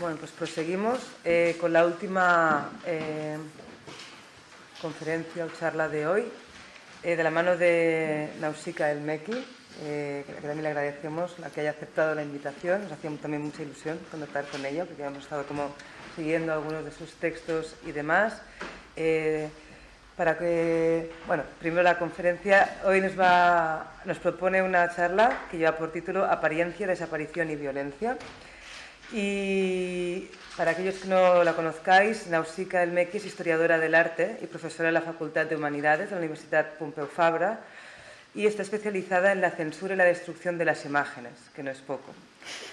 Bueno, pues proseguimos con la última conferencia o charla de hoy, de la mano de Nausica Elmeki, que también le agradecemos a que haya aceptado la invitación. Nos hacía también mucha ilusión contactar con ella, porque hemos estado como siguiendo algunos de sus textos y demás. Para que, bueno, primero la conferencia hoy nos propone una charla que lleva por título Apariencia, Desaparición y Violencia. Y para aquellos que no la conozcáis, Nausica Elmeki es historiadora del arte y profesora de la Facultad de Humanidades de la Universidad Pompeu Fabra, y está especializada en la censura y la destrucción de las imágenes, que no es poco.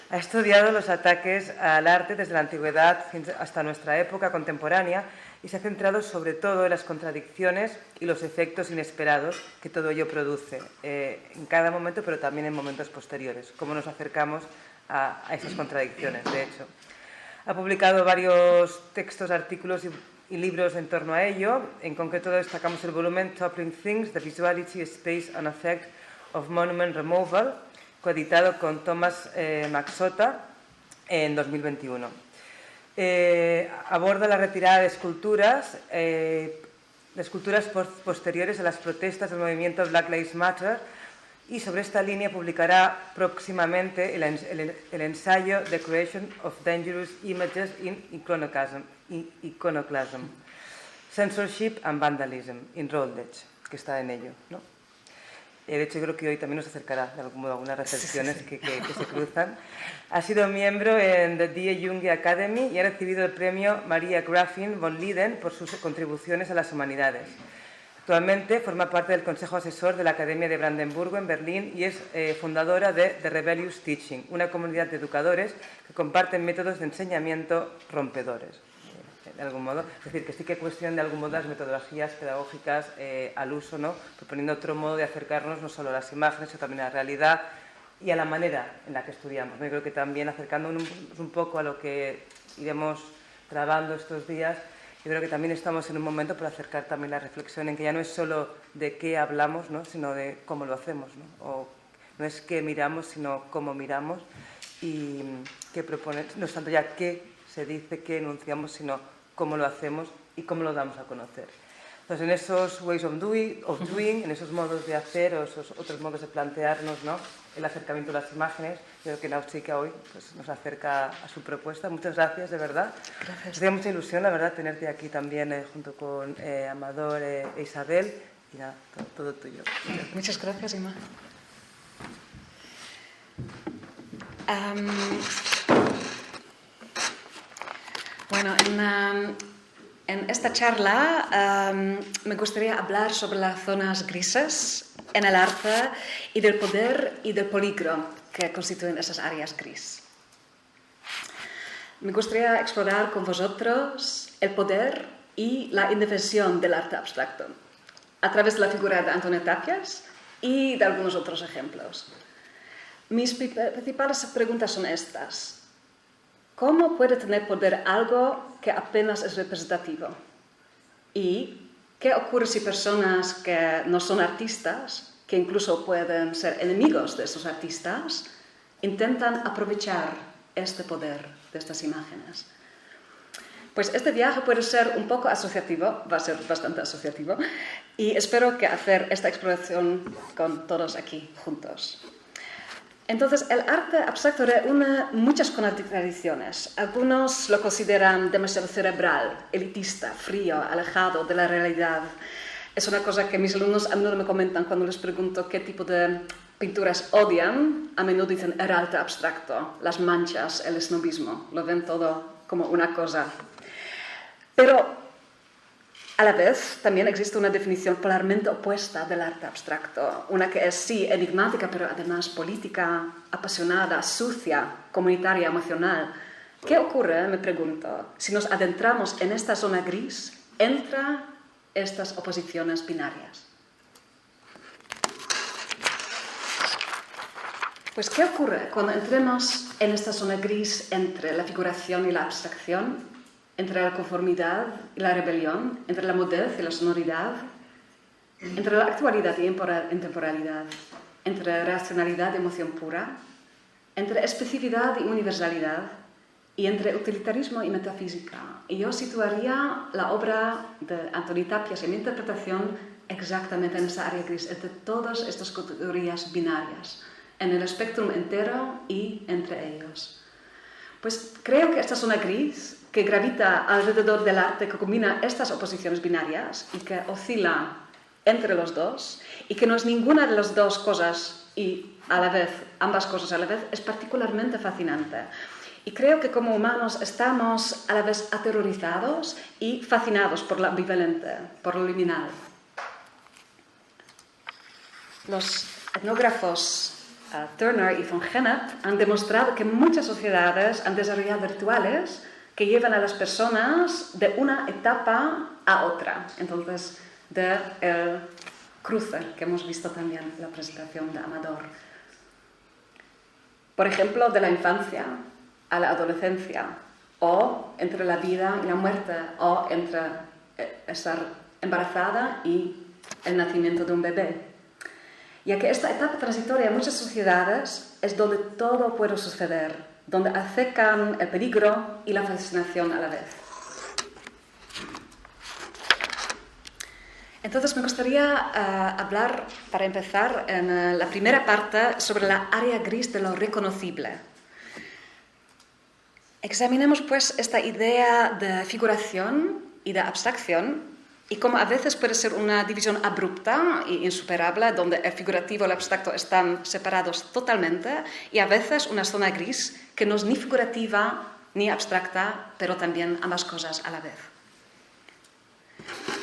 Ha estudiado los ataques al arte desde la antigüedad hasta nuestra época contemporánea y se ha centrado sobre todo en las contradicciones y los efectos inesperados que todo ello produce en cada momento, pero también en momentos posteriores, cómo nos acercamos a esas contradicciones. De hecho, ha publicado varios textos, artículos y libros en torno a ello. En concreto destacamos el volumen Toppling Things, The Visuality, Space and Effect of Monument Removal, coeditado con Thomas Maxota en 2021. Aborda la retirada de esculturas posteriores a las protestas del movimiento Black Lives Matter, y sobre esta línea publicará próximamente el ensayo The Creation of Dangerous Images in Iconoclasm, Censorship and Vandalism in Routledge, que está en ello, ¿no? De hecho, yo creo que hoy también nos acercará de algún modo algunas reflexiones que se cruzan. Ha sido miembro en The Die Junge Academy y ha recibido el premio Maria Grafin von Lieden por sus contribuciones a las humanidades. Actualmente forma parte del Consejo Asesor de la Academia de Brandenburgo en Berlín y es fundadora de The Rebellious Teaching, una comunidad de educadores que comparten métodos de enseñamiento rompedores, de algún modo. Es decir, que sí que cuestionan de algún modo las metodologías pedagógicas al uso, ¿no? Proponiendo otro modo de acercarnos no solo a las imágenes, sino también a la realidad y a la manera en la que estudiamos, ¿no? Yo creo que también acercándonos un poco a lo que iremos trabajando estos días. Yo creo que también estamos en un momento para acercar también la reflexión en que ya no es solo de qué hablamos, ¿no? Sino de cómo lo hacemos, ¿no? O no es qué miramos, sino cómo miramos, y qué proponemos, no es tanto ya qué se dice, qué enunciamos, sino cómo lo hacemos y cómo lo damos a conocer. Entonces, en esos ways of doing, en esos modos de hacer o esos otros modos de plantearnos, ¿no? El acercamiento a las imágenes, creo que Nausica hoy pues, nos acerca a su propuesta. Muchas gracias, de verdad. Gracias. Nos hacía mucha ilusión, la verdad, tenerte aquí también junto con Amador e Isabel. Y nada, todo tuyo. Muchas gracias, Ima. Bueno, en esta charla me gustaría hablar sobre las zonas grises en el arte y del poder y del peligro que constituyen esas áreas gris. Me gustaría explorar con vosotros el poder y la indefensión del arte abstracto a través de la figura de Antonio Tapias y de algunos otros ejemplos. Mis principales preguntas son estas. ¿Cómo puede tener poder algo que apenas es representativo? ¿Y qué ocurre si personas que no son artistas, que incluso pueden ser enemigos de esos artistas, intentan aprovechar este poder de estas imágenes? Pues este viaje puede ser un poco asociativo, va a ser bastante asociativo, y espero que hacer esta exploración con todos aquí juntos. Entonces, el arte abstracto reúne muchas contradicciones. Algunos lo consideran demasiado cerebral, elitista, frío, alejado de la realidad. Es una cosa que mis alumnos a menudo me comentan cuando les pregunto qué tipo de pinturas odian. A menudo dicen el arte abstracto, las manchas, el snobismo. Lo ven todo como una cosa. Pero a la vez, también existe una definición polarmente opuesta del arte abstracto, una que es, sí, enigmática, pero además política, apasionada, sucia, comunitaria, emocional. ¿Qué ocurre, me pregunto, si nos adentramos en esta zona gris entre estas oposiciones binarias? Pues, ¿qué ocurre cuando entremos en esta zona gris entre la figuración y la abstracción? Entre la conformidad y la rebelión, entre la modernidad y la sonoridad, entre la actualidad y intemporalidad, entre racionalidad y emoción pura, entre especificidad y universalidad, y entre utilitarismo y metafísica. Y yo situaría la obra de Antoni Tàpies en mi interpretación exactamente en esa área gris, entre todas estas categorías binarias, en el espectro entero y entre ellos. Pues creo que esta zona gris, que gravita alrededor del arte que combina estas oposiciones binarias y que oscila entre los dos, y que no es ninguna de las dos cosas y a la vez, ambas cosas a la vez, es particularmente fascinante. Y creo que como humanos estamos a la vez aterrorizados y fascinados por lo ambivalente, por lo liminal. Los etnógrafos Turner y von Gennep han demostrado que muchas sociedades han desarrollado rituales que llevan a las personas de una etapa a otra. Entonces, del cruce que hemos visto también en la presentación de Amador. Por ejemplo, de la infancia a la adolescencia, o entre la vida y la muerte, o entre estar embarazada y el nacimiento de un bebé. Ya que esta etapa transitoria en muchas sociedades es donde todo puede suceder, donde acercan el peligro y la fascinación a la vez. Entonces me gustaría hablar, para empezar, en la primera parte sobre la área gris de lo reconocible. Examinemos pues esta idea de figuración y de abstracción y cómo a veces puede ser una división abrupta e insuperable, donde el figurativo y el abstracto están separados totalmente, y a veces una zona gris que no es ni figurativa ni abstracta, pero también ambas cosas a la vez.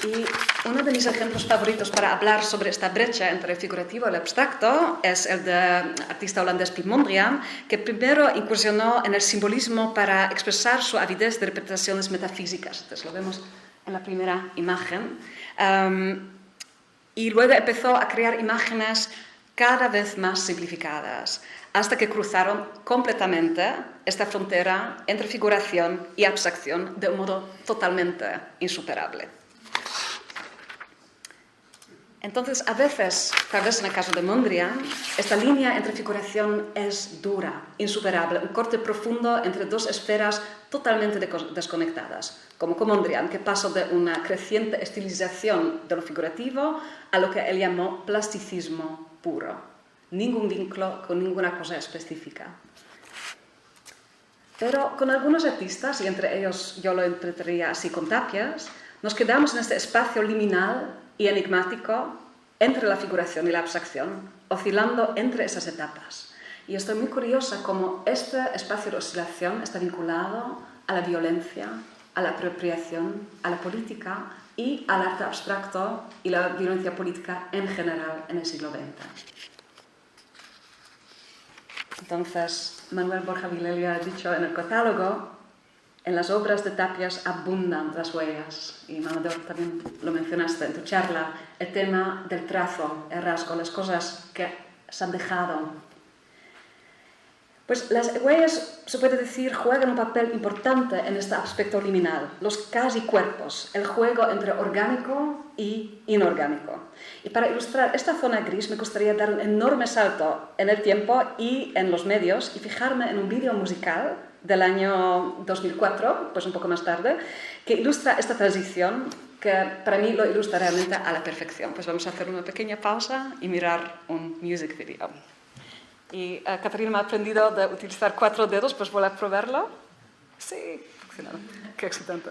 Y uno de mis ejemplos favoritos para hablar sobre esta brecha entre el figurativo y el abstracto es el del artista holandés Piet Mondrian, que primero incursionó en el simbolismo para expresar su avidez de representaciones metafísicas. Entonces lo vemos en la primera imagen. Y luego empezó a crear imágenes cada vez más simplificadas, hasta que cruzaron completamente esta frontera entre figuración y abstracción de un modo totalmente insuperable. Entonces, a veces, tal vez en el caso de Mondrian, esta línea entre figuración es dura, insuperable, un corte profundo entre dos esferas totalmente desconectadas, como con Mondrian, que pasó de una creciente estilización de lo figurativo a lo que él llamó plasticismo puro. Ningún vínculo con ninguna cosa específica. Pero con algunos artistas, y entre ellos yo lo interpretaría así con Tàpies, nos quedamos en este espacio liminal y enigmático entre la figuración y la abstracción, oscilando entre esas etapas. Y estoy muy curiosa cómo este espacio de oscilación está vinculado a la violencia, a la apropiación, a la política y al arte abstracto y la violencia política en general en el siglo XX. Entonces, Manuel Borja Vilela ha dicho en el catálogo: en las obras de Tàpies abundan las huellas. Y Amador, también lo mencionaste en tu charla, el tema del trazo, el rasgo, las cosas que se han dejado. Pues las huellas, se puede decir, juegan un papel importante en este aspecto liminal, los casi cuerpos, el juego entre orgánico y inorgánico. Y para ilustrar esta zona gris me gustaría dar un enorme salto en el tiempo y en los medios y fijarme en un vídeo musical del año 2004, pues un poco más tarde, que ilustra esta transición, que para mí lo ilustra realmente a la perfección. Pues vamos a hacer una pequeña pausa y mirar un music video. Y Catarina me ha aprendido de utilizar 4 dedos, pues voy a probarlo. Sí, funcionado. Qué excitante.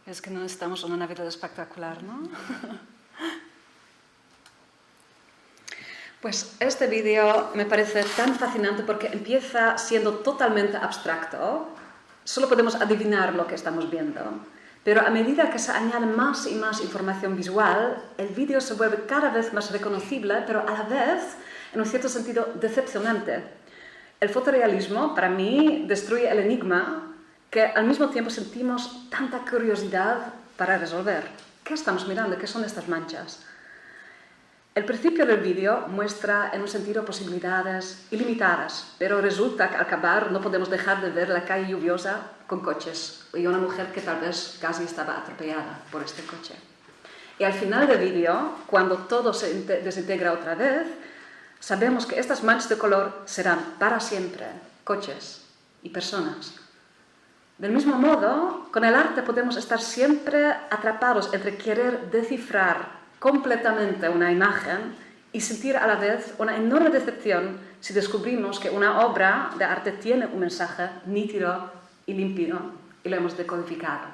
Es que no estamos en una vida espectacular, ¿no? Pues este vídeo me parece tan fascinante porque empieza siendo totalmente abstracto. Solo podemos adivinar lo que estamos viendo. Pero a medida que se añade más y más información visual, el vídeo se vuelve cada vez más reconocible, pero a la vez, en un cierto sentido, decepcionante. El fotorrealismo, para mí, destruye el enigma que al mismo tiempo sentimos tanta curiosidad para resolver. ¿Qué estamos mirando? ¿Qué son estas manchas? El principio del vídeo muestra en un sentido posibilidades ilimitadas, pero resulta que al acabar no podemos dejar de ver la calle lluviosa con coches y una mujer que tal vez casi estaba atropellada por este coche. Y al final del vídeo, cuando todo se desintegra otra vez, sabemos que estas manchas de color serán para siempre coches y personas. Del mismo modo, con el arte podemos estar siempre atrapados entre querer descifrar completamente una imagen y sentir a la vez una enorme decepción si descubrimos que una obra de arte tiene un mensaje nítido y límpido y lo hemos decodificado.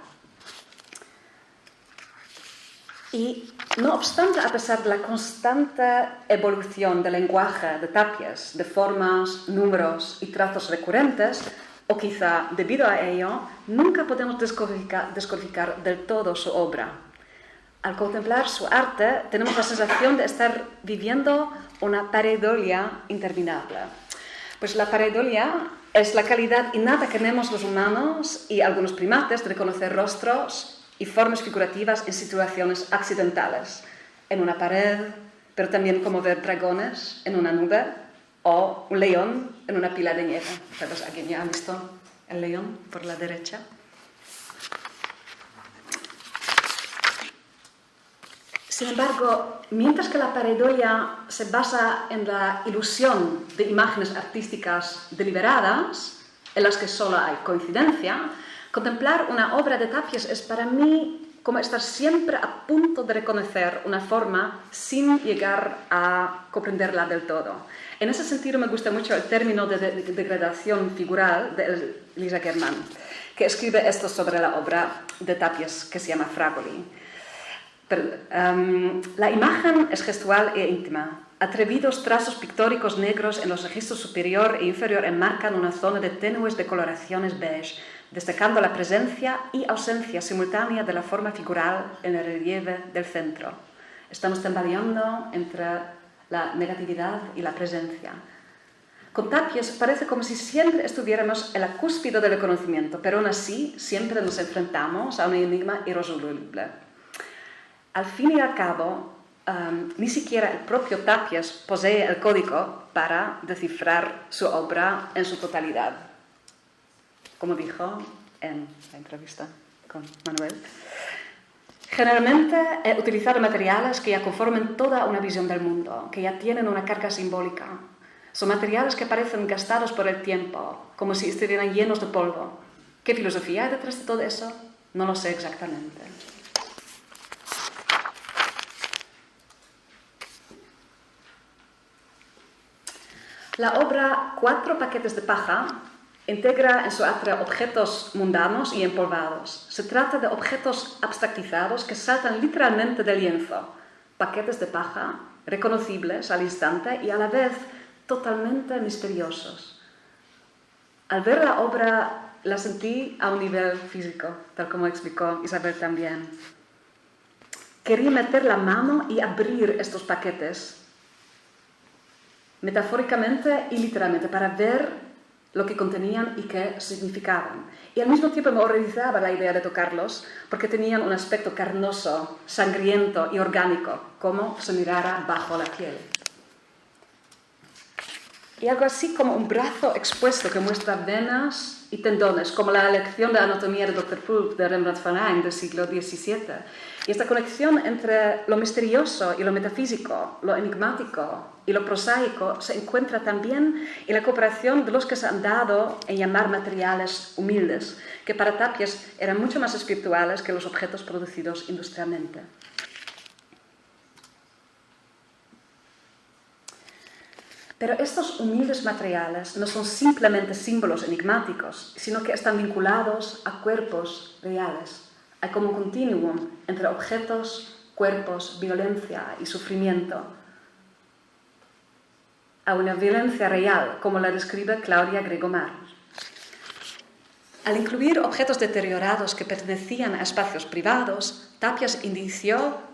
Y no obstante, a pesar de la constante evolución del lenguaje de Tapies, de formas, números y trazos recurrentes, o quizá debido a ello, nunca podemos descodificar del todo su obra. Al contemplar su arte, tenemos la sensación de estar viviendo una pareidolia interminable. Pues la pareidolia es la calidad innata que tenemos los humanos y algunos primates de reconocer rostros y formas figurativas en situaciones accidentales, en una pared, pero también como ver dragones en una nube o un león en una pila de nieve. ¿Sabes? ¿Alguien ya ha visto el león por la derecha? Sin embargo, mientras que la pareidolia se basa en la ilusión de imágenes artísticas deliberadas, en las que solo hay coincidencia, contemplar una obra de Tapies es para mí como estar siempre a punto de reconocer una forma sin llegar a comprenderla del todo. En ese sentido me gusta mucho el término de degradación figural de Elisa Germán, que escribe esto sobre la obra de Tapies que se llama Fragoli. La imagen es gestual e íntima. Atrevidos trazos pictóricos negros en los registros superior e inferior enmarcan una zona de tenues decoloraciones beige, destacando la presencia y ausencia simultánea de la forma figural en el relieve del centro. Estamos tambaleando entre la negatividad y la presencia. Con Tapies parece como si siempre estuviéramos en la cúspide del conocimiento, pero aún así siempre nos enfrentamos a un enigma irresoluble. Al fin y al cabo, ni siquiera el propio Tapies posee el código para descifrar su obra en su totalidad. Como dijo en la entrevista con Manuel, generalmente he utilizado materiales que ya conforman toda una visión del mundo, que ya tienen una carga simbólica. Son materiales que parecen gastados por el tiempo, como si estuvieran llenos de polvo. ¿Qué filosofía hay detrás de todo eso? No lo sé exactamente. La obra Cuatro paquetes de paja integra en su atrio objetos mundanos y empolvados. Se trata de objetos abstractizados que saltan literalmente del lienzo, paquetes de paja reconocibles al instante y a la vez totalmente misteriosos. Al ver la obra la sentí a un nivel físico, tal como explicó Isabel también. Quería meter la mano y abrir estos paquetes, metafóricamente y literalmente, para ver lo que contenían y qué significaban. Y al mismo tiempo me horrorizaba la idea de tocarlos, porque tenían un aspecto carnoso, sangriento y orgánico, como se mirara bajo la piel. Y algo así como un brazo expuesto que muestra venas y tendones, como la lección de anatomía de Dr. Pulp de Rembrandt van Rijn del siglo XVII. Y esta conexión entre lo misterioso y lo metafísico, lo enigmático y lo prosaico, se encuentra también en la cooperación de los que se han dado en llamar materiales humildes, que para Tapies eran mucho más espirituales que los objetos producidos industrialmente. Pero estos humildes materiales no son simplemente símbolos enigmáticos, sino que están vinculados a cuerpos reales. Hay como un continuum entre objetos, cuerpos, violencia y sufrimiento. A una violencia real, como la describe Claudia Gregomar. Al incluir objetos deteriorados que pertenecían a espacios privados, Tapies inició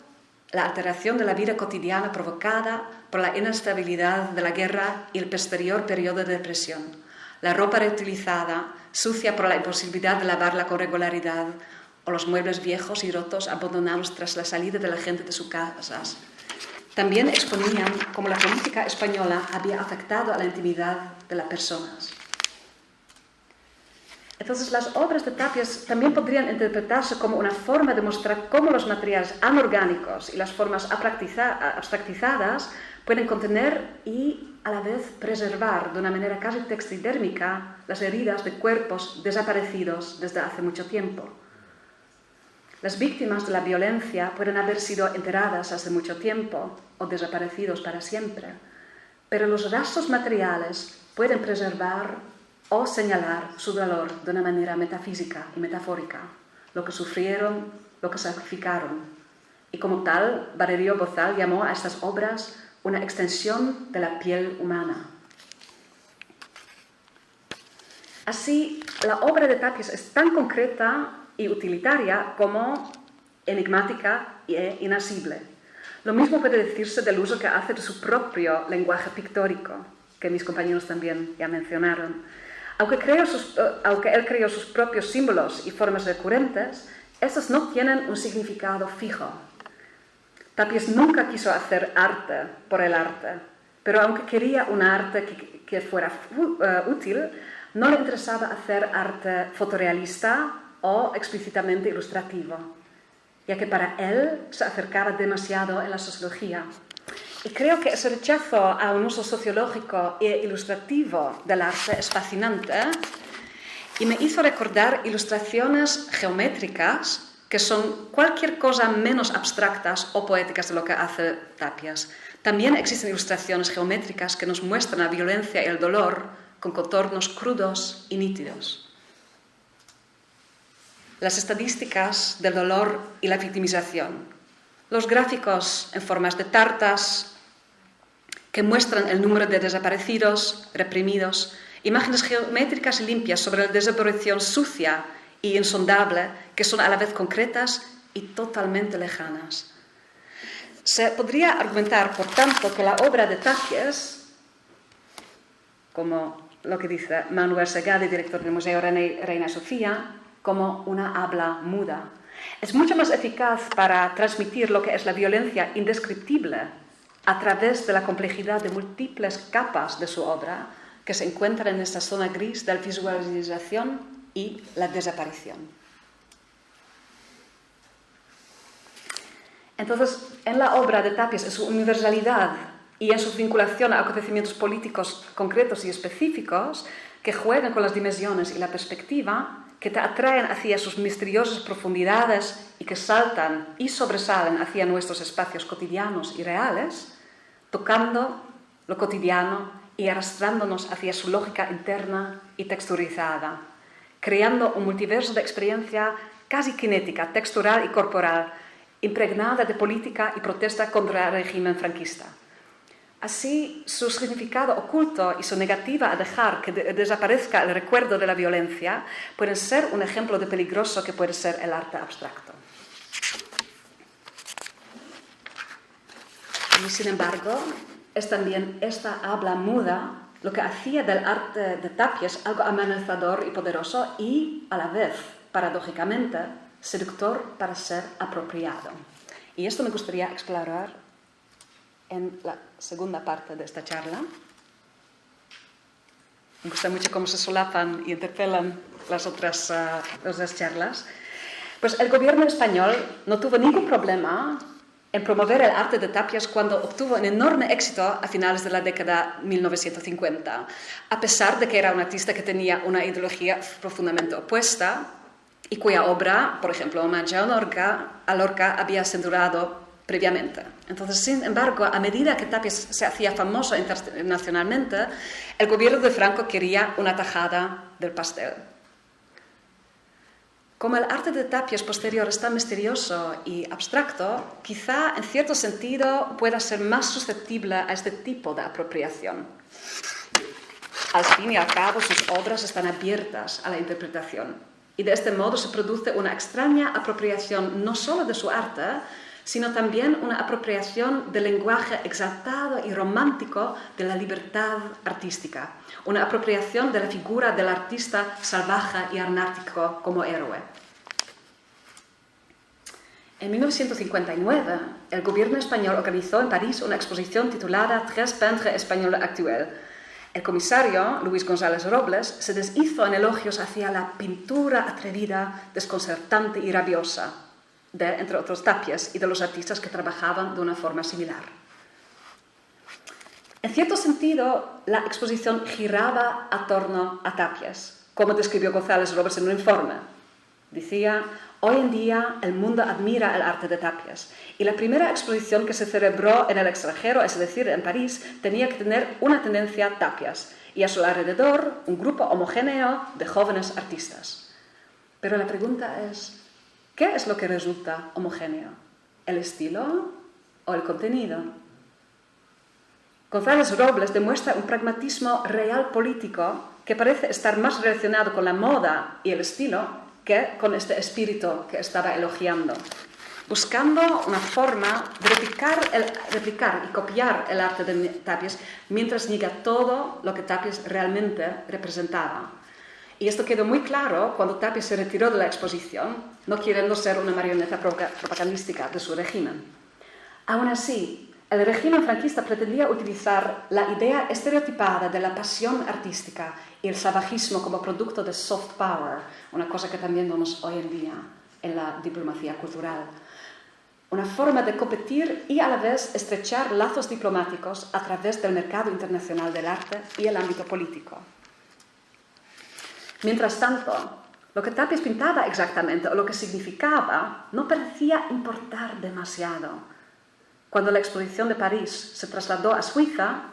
la alteración de la vida cotidiana provocada por la inestabilidad de la guerra y el posterior periodo de depresión. La ropa reutilizada, sucia por la imposibilidad de lavarla con regularidad, o los muebles viejos y rotos abandonados tras la salida de la gente de sus casas. También exponían cómo la política española había afectado a la intimidad de las personas. Entonces, las obras de Tapies también podrían interpretarse como una forma de mostrar cómo los materiales anorgánicos y las formas abstractizadas pueden contener y, a la vez, preservar de una manera casi taxidérmica las heridas de cuerpos desaparecidos desde hace mucho tiempo. Las víctimas de la violencia pueden haber sido enterradas hace mucho tiempo o desaparecidos para siempre, pero los rastros materiales pueden preservar o señalar su dolor de una manera metafísica y metafórica, lo que sufrieron, lo que sacrificaron. Y como tal, Valerio Bozal llamó a estas obras una extensión de la piel humana. Así, la obra de Tapies es tan concreta y utilitaria como enigmática e inasible. Lo mismo puede decirse del uso que hace de su propio lenguaje pictórico, que mis compañeros también ya mencionaron. Aunque él creó sus propios símbolos y formas recurrentes, estos no tienen un significado fijo. Tapies nunca quiso hacer arte por el arte, pero aunque quería un arte que fuera útil, no le interesaba hacer arte fotorrealista o explícitamente ilustrativo, ya que para él se acercaba demasiado en la sociología. Y creo que ese rechazo a un uso sociológico e ilustrativo del arte es fascinante y me hizo recordar ilustraciones geométricas que son cualquier cosa menos abstractas o poéticas de lo que hace Tapies. También existen ilustraciones geométricas que nos muestran la violencia y el dolor con contornos crudos y nítidos. Las estadísticas del dolor y la victimización. Los gráficos en formas de tartas que muestran el número de desaparecidos, reprimidos, imágenes geométricas limpias sobre la desaparición sucia y insondable, que son a la vez concretas y totalmente lejanas. Se podría argumentar, por tanto, que la obra de Tàpies, como lo que dice Manuel Segade, director del Museo Reina Sofía, como una habla muda. Es mucho más eficaz para transmitir lo que es la violencia indescriptible a través de la complejidad de múltiples capas de su obra que se encuentran en esta zona gris de la visualización y la desaparición. Entonces, en la obra de Tàpies, en su universalidad y en su vinculación a acontecimientos políticos concretos y específicos que juegan con las dimensiones y la perspectiva, que te atraen hacia sus misteriosas profundidades y que saltan y sobresalen hacia nuestros espacios cotidianos y reales, tocando lo cotidiano y arrastrándonos hacia su lógica interna y texturizada, creando un multiverso de experiencia casi cinética, textural y corporal, impregnada de política y protesta contra el régimen franquista. Así, su significado oculto y su negativa a dejar que desaparezca el recuerdo de la violencia pueden ser un ejemplo de peligroso que puede ser el arte abstracto. Y sin embargo, es también esta habla muda lo que hacía del arte de Tàpies algo amenazador y poderoso y, a la vez, paradójicamente, seductor para ser apropiado. Y esto me gustaría explorar en la segunda parte de esta charla. Me gusta mucho cómo se solapan y interpelan las otras charlas. Pues el gobierno español no tuvo ningún problema en promover el arte de Tàpies cuando obtuvo un enorme éxito a finales de la década 1950, a pesar de que era un artista que tenía una ideología profundamente opuesta y cuya obra, por ejemplo, Homenaje a Lorca había censurado previamente. Entonces, sin embargo, a medida que Tàpies se hacía famoso internacionalmente, el gobierno de Franco quería una tajada del pastel. Como el arte de Tàpies posterior es tan misterioso y abstracto, quizá en cierto sentido pueda ser más susceptible a este tipo de apropiación. Al fin y al cabo, sus obras están abiertas a la interpretación y de este modo se produce una extraña apropiación no solo de su arte, sino también una apropiación del lenguaje exaltado y romántico de la libertad artística, una apropiación de la figura del artista salvaje y anárquico como héroe. En 1959, el gobierno español organizó en París una exposición titulada Tres peintres espagnols actuels. El comisario, Luis González Robles, se deshizo en elogios hacia la pintura atrevida, desconcertante y rabiosa de, entre otros, Tàpies y de los artistas que trabajaban de una forma similar. En cierto sentido, la exposición giraba a torno a Tàpies, como describió González Robles en un informe. Decía: hoy en día el mundo admira el arte de Tàpies y la primera exposición que se celebró en el extranjero, es decir, en París, tenía que tener una tendencia a Tàpies y a su alrededor un grupo homogéneo de jóvenes artistas. Pero la pregunta es: ¿qué es lo que resulta homogéneo? ¿El estilo o el contenido? González Robles demuestra un pragmatismo real político que parece estar más relacionado con la moda y el estilo que con este espíritu que estaba elogiando, buscando una forma de replicar y copiar el arte de Tàpies mientras niega todo lo que Tàpies realmente representaba. Y esto quedó muy claro cuando Tàpies se retiró de la exposición, no queriendo ser una marioneta propagandística de su régimen. Aún así, el régimen franquista pretendía utilizar la idea estereotipada de la pasión artística y el salvajismo como producto de soft power, una cosa que también vemos hoy en día en la diplomacia cultural. Una forma de competir y a la vez estrechar lazos diplomáticos a través del mercado internacional del arte y el ámbito político. Mientras tanto, lo que Tàpies pintaba exactamente o lo que significaba no parecía importar demasiado. Cuando la exposición de París se trasladó a Suiza,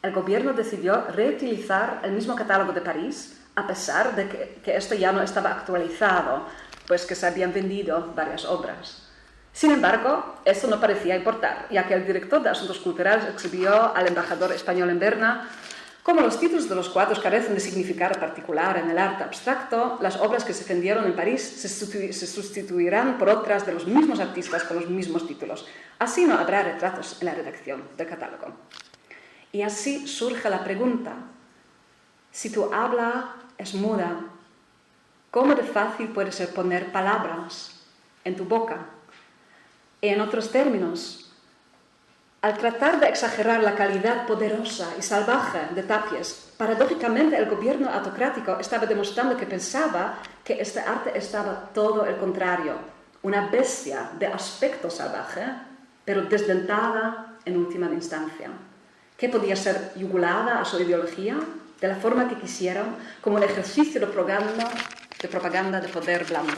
el gobierno decidió reutilizar el mismo catálogo de París, a pesar de que esto ya no estaba actualizado, pues que se habían vendido varias obras. Sin embargo, eso no parecía importar, ya que el director de Asuntos Culturales escribió al embajador español en Berna: como los títulos de los cuadros carecen de significado particular en el arte abstracto, las obras que se vendieron en París se sustituirán por otras de los mismos artistas con los mismos títulos. Así no habrá retratos en la redacción del catálogo. Y así surge la pregunta: si tu habla es muda, ¿cómo de fácil puede ser poner palabras en tu boca? Y en otros términos, al tratar de exagerar la calidad poderosa y salvaje de Tapies, paradójicamente el gobierno autocrático estaba demostrando que pensaba que este arte estaba todo el contrario, una bestia de aspecto salvaje, pero desdentada en última instancia, que podía ser yugulada a su ideología de la forma que quisieran, como un ejercicio de propaganda de poder blando.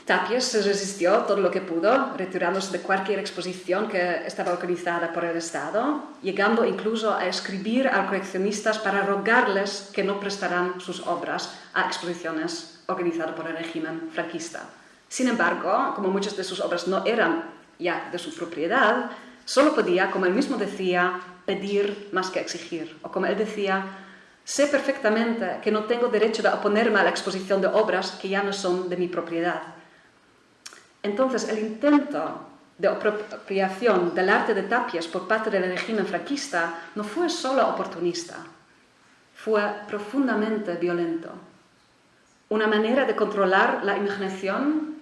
Tapies se resistió todo lo que pudo, retirándose de cualquier exposición que estaba organizada por el Estado, llegando incluso a escribir a coleccionistas para rogarles que no prestaran sus obras a exposiciones organizadas por el régimen franquista. Sin embargo, como muchas de sus obras no eran ya de su propiedad, solo podía, como él mismo decía, pedir más que exigir. O como él decía: sé perfectamente que no tengo derecho de oponerme a la exposición de obras que ya no son de mi propiedad. Entonces, el intento de apropiación del arte de Tapies por parte del régimen franquista no fue solo oportunista, fue profundamente violento. Una manera de controlar la imaginación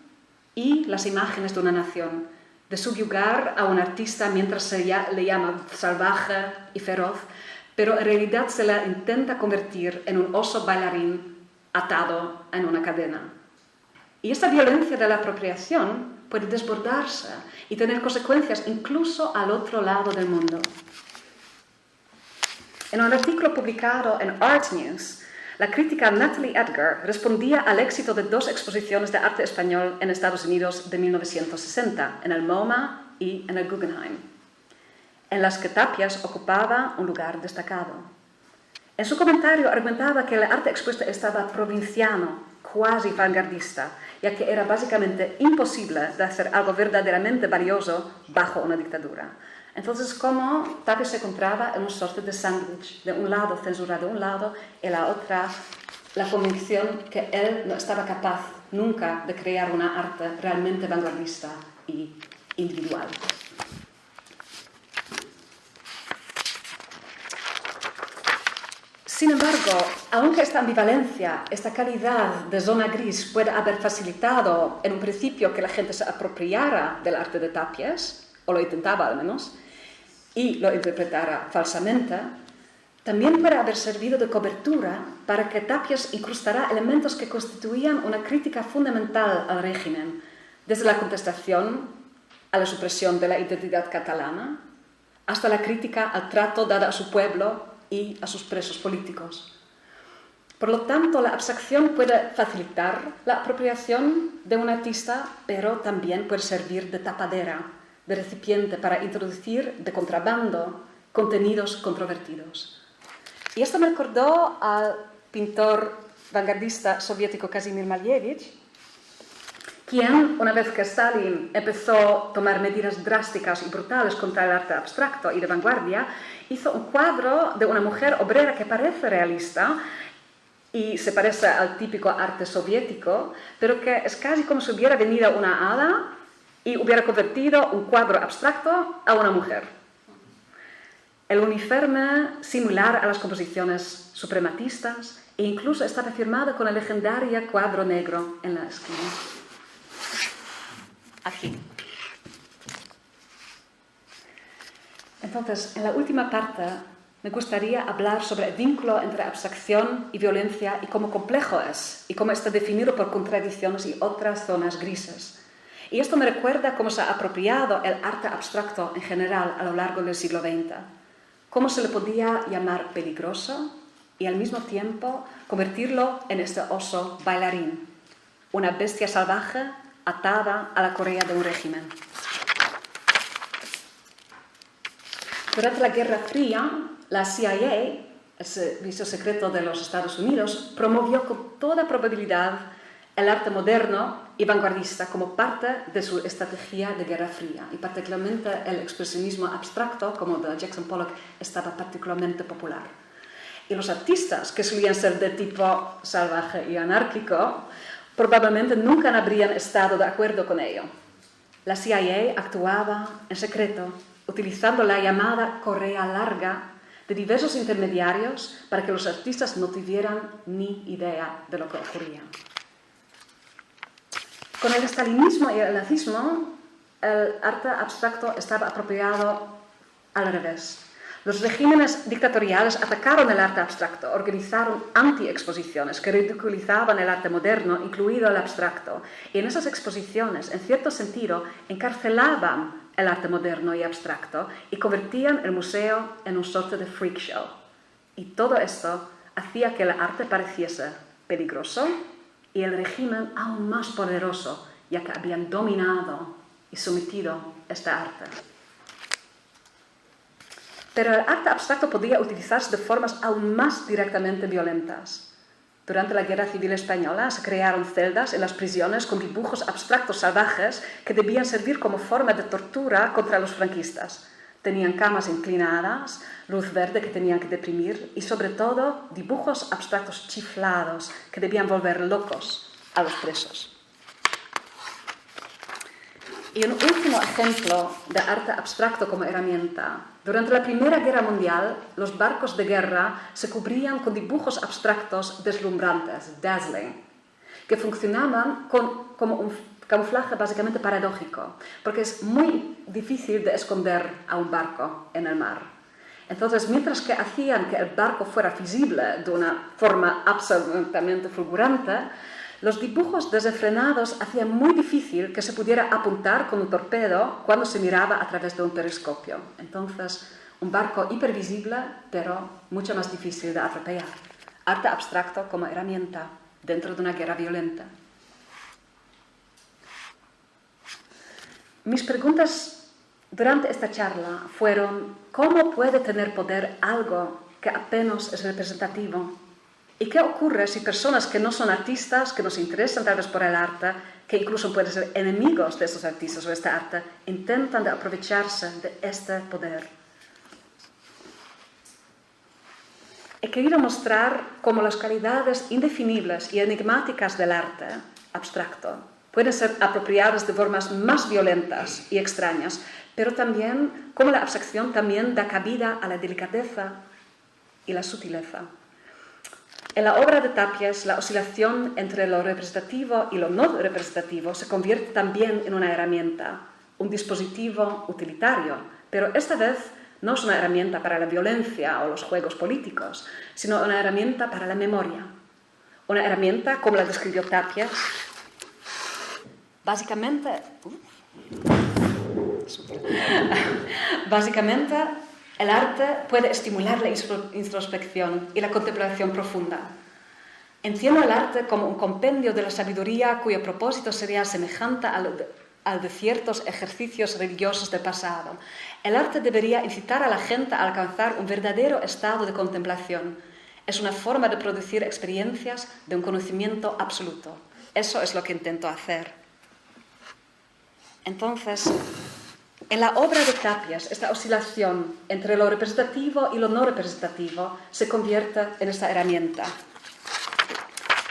y las imágenes de una nación, de subyugar a un artista mientras se le llama salvaje y feroz, pero en realidad se la intenta convertir en un oso bailarín atado en una cadena. Y esta violencia de la apropiación puede desbordarse y tener consecuencias incluso al otro lado del mundo. En un artículo publicado en Art News, la crítica Natalie Edgar respondía al éxito de 2 exposiciones de arte español en Estados Unidos de 1960, en el MoMA y en el Guggenheim, en las que Tapies ocupaba un lugar destacado. En su comentario argumentaba que el arte expuesto estaba provinciano, cuasi vanguardista, ya que era básicamente imposible de hacer algo verdaderamente valioso bajo una dictadura. Entonces, como Tapies se encontraba en una suerte de sándwich, de un lado censura de un lado y la otra la convicción que él no estaba capaz nunca de crear una arte realmente vanguardista y individual. Sin embargo, aunque esta ambivalencia, esta calidad de zona gris puede haber facilitado en un principio que la gente se apropiara del arte de Tapies, o lo intentaba al menos, y lo interpretara falsamente, también puede haber servido de cobertura para que Tapies incrustara elementos que constituían una crítica fundamental al régimen, desde la contestación a la supresión de la identidad catalana, hasta la crítica al trato dado a su pueblo y a sus presos políticos. Por lo tanto, la abstracción puede facilitar la apropiación de un artista, pero también puede servir de tapadera, de recipiente para introducir de contrabando contenidos controvertidos. Y esto me recordó al pintor vanguardista soviético Kazimir Malevich, quien, una vez que Stalin empezó a tomar medidas drásticas y brutales contra el arte abstracto y de vanguardia, hizo un cuadro de una mujer obrera que parece realista y se parece al típico arte soviético, pero que es casi como si hubiera venido una hada y hubiera convertido un cuadro abstracto a una mujer. El uniforme similar a las composiciones suprematistas e incluso estaba firmado con el legendario cuadro negro en la esquina. Aquí. Entonces, en la última parte me gustaría hablar sobre el vínculo entre abstracción y violencia y cómo complejo es, y cómo está definido por contradicciones y otras zonas grises. Y esto me recuerda cómo se ha apropiado el arte abstracto en general a lo largo del siglo XX, cómo se le podía llamar peligroso y al mismo tiempo convertirlo en este oso bailarín, una bestia salvaje atada a la correa de un régimen. Durante la Guerra Fría, la CIA, el servicio secreto de los Estados Unidos, promovió con toda probabilidad el arte moderno y vanguardista como parte de su estrategia de Guerra Fría, y particularmente el expresionismo abstracto, como de Jackson Pollock, estaba particularmente popular. Y los artistas, que solían ser de tipo salvaje y anárquico, probablemente nunca habrían estado de acuerdo con ello. La CIA actuaba en secreto, utilizando la llamada correa larga de diversos intermediarios para que los artistas no tuvieran ni idea de lo que ocurría. Con el estalinismo y el nazismo, el arte abstracto estaba apropiado al revés. Los regímenes dictatoriales atacaron el arte abstracto, organizaron anti-exposiciones que ridiculizaban el arte moderno, incluido el abstracto, y en esas exposiciones, en cierto sentido, encarcelaban el arte moderno y abstracto y convertían el museo en un sorte de freak show. Y todo esto hacía que el arte pareciese peligroso y el régimen aún más poderoso, ya que habían dominado y sometido este arte. Pero el arte abstracto podía utilizarse de formas aún más directamente violentas. Durante la Guerra Civil Española se crearon celdas en las prisiones con dibujos abstractos salvajes que debían servir como forma de tortura contra los franquistas. Tenían camas inclinadas, luz verde que tenían que deprimir y, sobre todo, dibujos abstractos chiflados que debían volver locos a los presos. Y un último ejemplo de arte abstracto como herramienta. Durante la Primera Guerra Mundial, los barcos de guerra se cubrían con dibujos abstractos deslumbrantes, dazzling, que funcionaban como un camuflaje básicamente paradójico, porque es muy difícil de esconder a un barco en el mar. Entonces, mientras que hacían que el barco fuera visible de una forma absolutamente fulgurante, los dibujos desenfrenados hacían muy difícil que se pudiera apuntar con un torpedo cuando se miraba a través de un periscopio. Entonces, un barco hipervisible, pero mucho más difícil de atropellar. Arte abstracto como herramienta dentro de una guerra violenta. Mis preguntas durante esta charla fueron: ¿cómo puede tener poder algo que apenas es representativo? ¿Y qué ocurre si personas que no son artistas, que no se interesan tal vez por el arte, que incluso pueden ser enemigos de esos artistas o de este arte, intentan de aprovecharse de este poder? He querido mostrar cómo las calidades indefinibles y enigmáticas del arte abstracto pueden ser apropiadas de formas más violentas y extrañas, pero también cómo la abstracción también da cabida a la delicadeza y la sutileza. En la obra de Tapies, la oscilación entre lo representativo y lo no representativo se convierte también en una herramienta, un dispositivo utilitario, pero esta vez no es una herramienta para la violencia o los juegos políticos, sino una herramienta para la memoria. Una herramienta, como la describió Tapies, básicamente el arte puede estimular la introspección y la contemplación profunda. Entiendo el arte como un compendio de la sabiduría cuyo propósito sería semejante al de ciertos ejercicios religiosos del pasado. El arte debería incitar a la gente a alcanzar un verdadero estado de contemplación. Es una forma de producir experiencias de un conocimiento absoluto. Eso es lo que intento hacer. Entonces, en la obra de Tapies, esta oscilación entre lo representativo y lo no representativo se convierte en esta herramienta.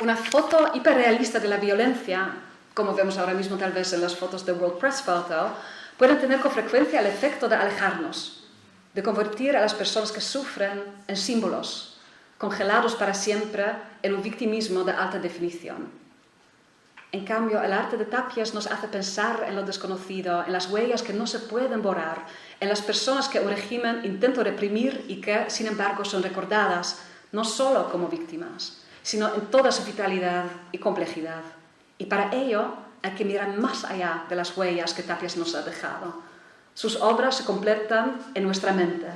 Una foto hiperrealista de la violencia, como vemos ahora mismo tal vez en las fotos de World Press Photo, pueden tener con frecuencia el efecto de alejarnos, de convertir a las personas que sufren en símbolos, congelados para siempre en un victimismo de alta definición. En cambio, el arte de Tapies nos hace pensar en lo desconocido, en las huellas que no se pueden borrar, en las personas que un régimen intenta reprimir y que, sin embargo, son recordadas no solo como víctimas, sino en toda su vitalidad y complejidad. Y para ello hay que mirar más allá de las huellas que Tapies nos ha dejado. Sus obras se completan en nuestra mente,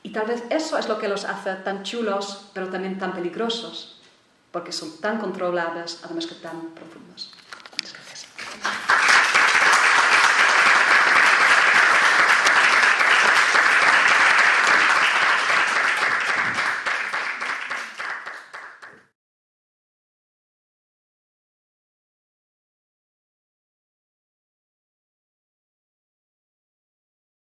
y tal vez eso es lo que los hace tan chulos, pero también tan peligrosos, porque son tan controlables, además que tan profundos. Muchas gracias.